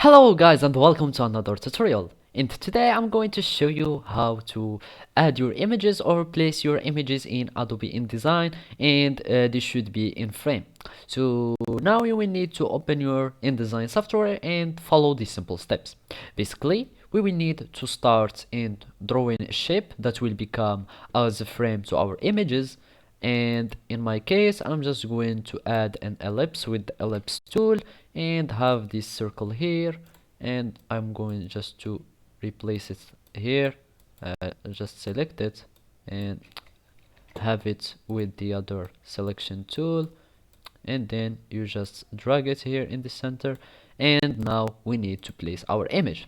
Hello guys and welcome to another tutorial. And today I'm going to show you how to add your images or place your images in Adobe InDesign, and this should be in frame. So now you will need to open your InDesign software and follow these simple steps. Basically, we will need to start in drawing a shape that will become as a frame to our images, and in my case I'm just going to add an ellipse with the ellipse tool and have this circle here, and I'm going just to replace it here. Just select it and have it with the other selection tool, and then you just drag it here in the center, and now we need to place our image.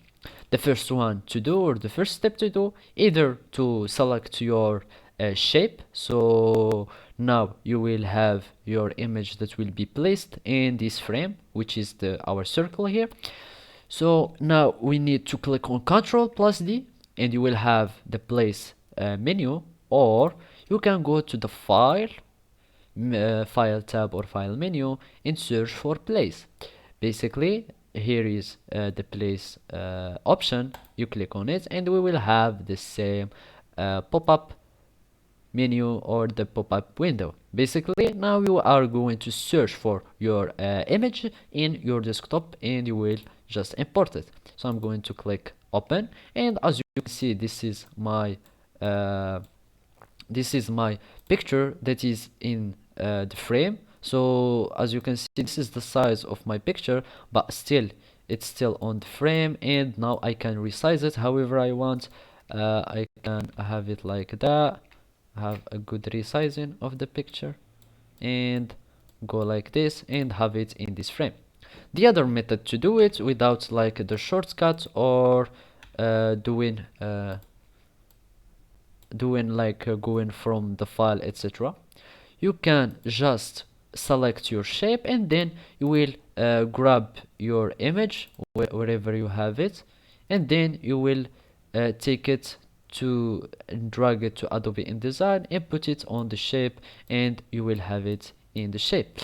The first one to do, or the first step to do, either to select your shape. So now you will have your image that will be placed in this frame, which is our circle here. So now we need to click on Ctrl plus D, and you will have the place menu, or you can go to the file tab or file menu and search for place. Basically, here is the place option. You click on it and we will have the same pop-up menu or the pop-up window. Basically, now you are going to search for your image in your desktop and you will just import it. So I'm going to click open, and as you can see, this is my picture that is in the frame. So as you can see, this is the size of my picture, but still it's still on the frame, and now I can resize it however I want. I can have it like that, have a good resizing of the picture, and go like this and have it in this frame. The other method to do it without like the shortcut or doing like going from the file, etc., you can just select your shape and then you will grab your image wherever you have it, and then you will take it to drag it to Adobe InDesign and put it on the shape, and you will have it in the shape.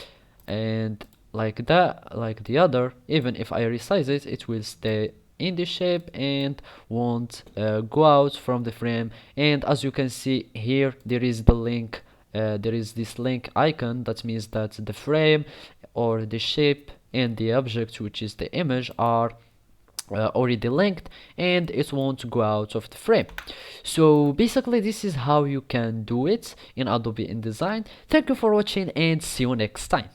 And like that, like the other, even if I resize it, it will stay in the shape and won't go out from the frame. And as you can see here, there is the link, there is this link icon. That means that the frame or the shape and the object, which is the image, are already linked and it won't go out of the frame. So basically this is how you can do it in Adobe InDesign. Thank you for watching and see you next time.